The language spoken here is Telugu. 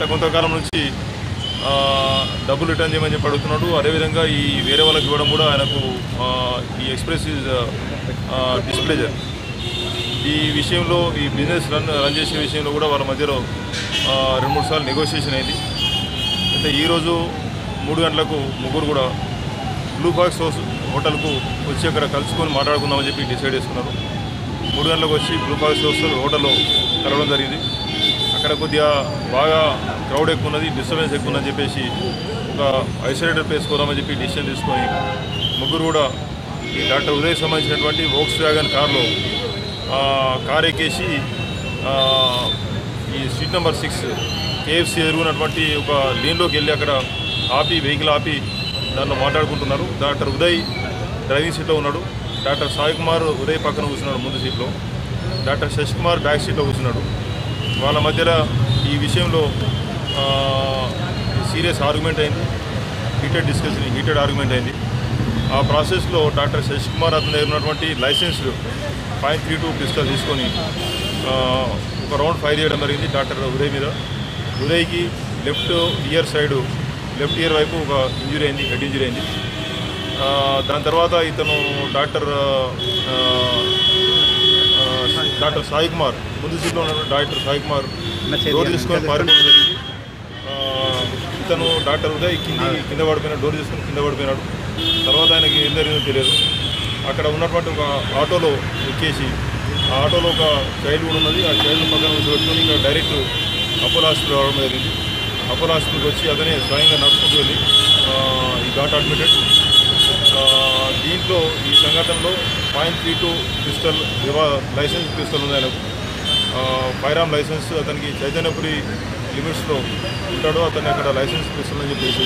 కొంతకాలం నుంచి డబ్బులు రిటర్న్ చేయమని చెప్పి అడుగుతున్నాడు. అదేవిధంగా ఈ వేరే వాళ్ళకి ఇవ్వడం కూడా ఆయనకు ఈ ఎక్స్ప్రెస్ డిస్ప్లేజర్ ఈ విషయంలో ఈ బిజినెస్ రన్ చేసే విషయంలో కూడా వాళ్ళ మధ్యలో 2-3 సార్లు నెగోషియేషన్ అయింది. అయితే ఈరోజు 3 గంటలకు ముగ్గురు కూడా బ్లూ ఫాక్స్ హోటల్కు వచ్చి అక్కడ కలుసుకొని మాట్లాడుకుందామని చెప్పి డిసైడ్ చేసుకున్నారు. 3 గంటలకు వచ్చి బ్లూ ఫాక్స్ హోటల్లో కలవడం జరిగింది. అక్కడ కొద్దిగా బాగా క్రౌడ్ ఎక్కువ ఉన్నది, డిస్టర్బెన్స్ ఎక్కువ ఉందని చెప్పేసి ఒక ఐసోలేటెడ్ ప్లేస్ కోదామని చెప్పి డిసిషన్ తీసుకొని ముగ్గురు కూడా ఈ డాక్టర్ ఉదయ్ సంబంధించినటువంటి వోక్స్వ్యాగన్ కార్లో కార్ ఎక్కేసి ఈ స్ట్రీట్ నెంబర్ 6 KFC ఎదురున్నటువంటి ఒక లేన్లోకి వెళ్ళి అక్కడ వెహికల్ ఆపి దాంట్లో మాట్లాడుకుంటున్నారు. డాక్టర్ ఉదయ్ డ్రైవింగ్ సీట్లో ఉన్నాడు. డాక్టర్ సాయి కుమార్ ఉదయ్ పక్కన కూర్చున్నాడు ముందు సీట్లో. డాక్టర్ శశి కుమార్ బ్యాక్ సీట్లో కూర్చున్నాడు. వాళ్ళ మధ్యలో ఈ విషయంలో సీరియస్ ఆర్గ్యుమెంట్ అయింది, హీటెడ్ ఆర్గ్యుమెంట్ అయింది. ఆ ప్రాసెస్లో డాక్టర్ శశి కుమార్ అతని దగ్గర ఉన్నటువంటి లైసెన్స్డ్ .32 పిస్టల్ తీసుకొని ఒక రౌండ్ ఫైర్ చేయడం జరిగింది డాక్టర్ ఉదయ్ మీద. ఉదయ్కి లెఫ్ట్ ఇయర్ వైపు ఒక ఇంజురీ అయింది, హెడ్ ఇంజురీ అయింది. దాని తర్వాత ఇతను డాక్టర్ సాయి కుమార్ ముందు సీట్లో ఉన్నటువంటి డాక్టర్ సాయి కుమార్ డోర్ తీసుకొని పారిపోవడం జరిగింది. ఇతను డాక్టర్ ఉదయ్ కింద పడిపోయినాడు, డోర్ తీసుకొని కింద పడిపోయినాడు. తర్వాత ఆయనకి ఏం జరిగిందో తెలియదు. అక్కడ ఉన్నటువంటి ఒక ఆటోలో ఎక్కేసి ఆ ఆటోలో ఒక చైల్డ్ కూడా ఉన్నది. ఆ చైల్డ్ పక్కన పెట్టుకొని ఇక్కడ డైరెక్ట్ అపోలో హాస్పిటల్ రావడం జరిగింది. అపోలో హాస్పిటల్కి వచ్చి అతనే స్వయంగా నడుచుకుంటూ వెళ్ళి ఈ ఘాట్ అడ్మిటెడ్. దీంట్లో ఈ సంఘటనలో .32 పిస్టల్ లైసెన్స్ పిస్టల్ ఉంది ఆయనకు. ఫైర్ ఆర్మ్ లైసెన్స్ అతనికి చైతన్యపురి లిమిట్స్లో ఉంటాడో అతన్ని అక్కడ లైసెన్స్ పిస్టల్ అని చెప్పేసి